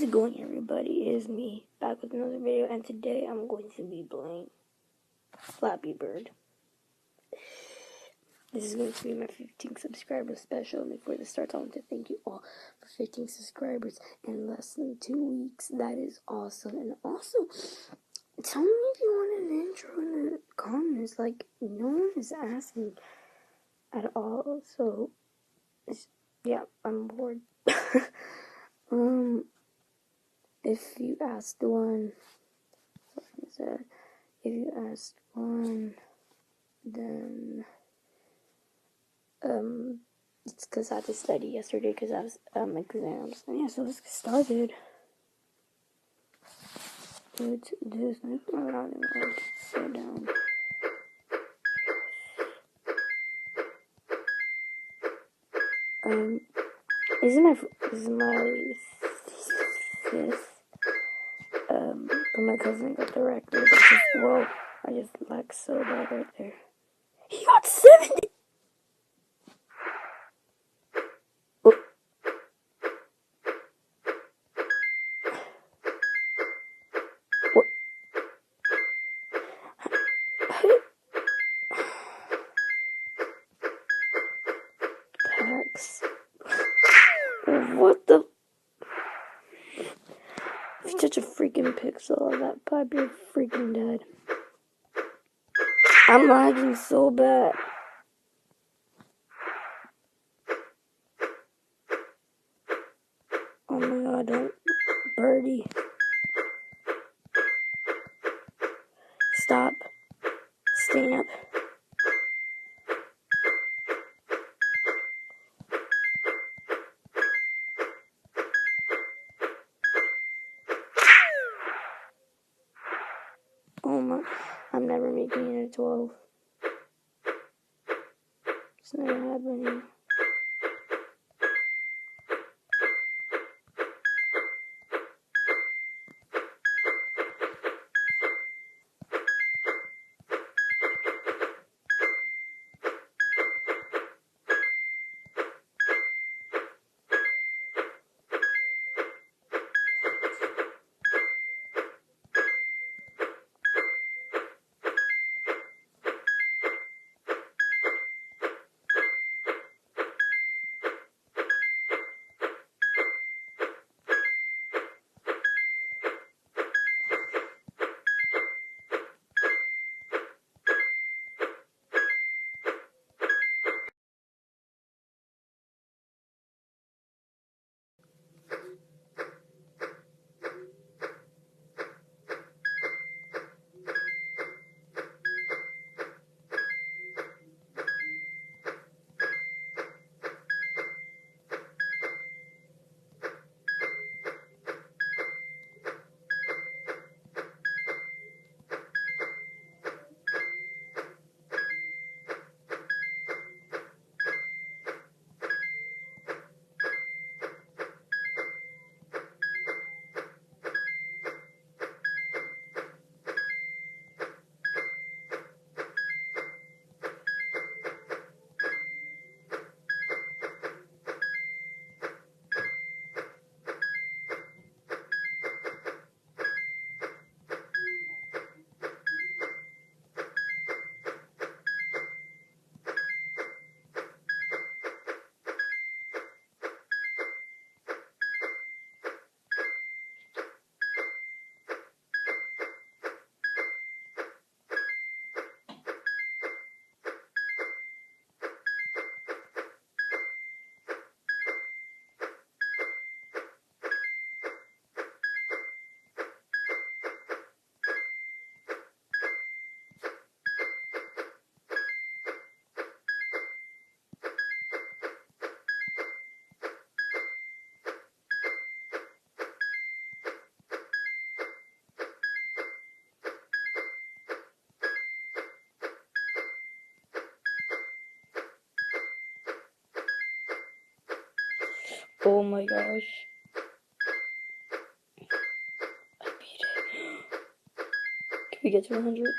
it going, everybody? It is me, back with another video, and today I'm going to be playing Flappy Bird. This is going to be my 15 subscriber special. And before this starts, I want to thank you all for 15 subscribers in less than 2 weeks. That is awesome. And also, tell me if you want an intro in the comments. Like, no one is asking at all. So, yeah, I'm bored. If you asked one, then it's because I had to study yesterday because I was exams. And yeah, so let's get started. Let's do this. I'm not gonna sit down. This is my fifth. But my cousin got the record. Whoa, I just lagged so bad right there. He got 70. What the? If you touch a freaking pixel of that pipe, you're freaking dead. I'm lagging so bad. Oh my god, don't. Birdie. Stop. Stand up. Oh my, I'm never making it a 12. It's never happening. Oh my gosh. I beat it. Can we get to 100?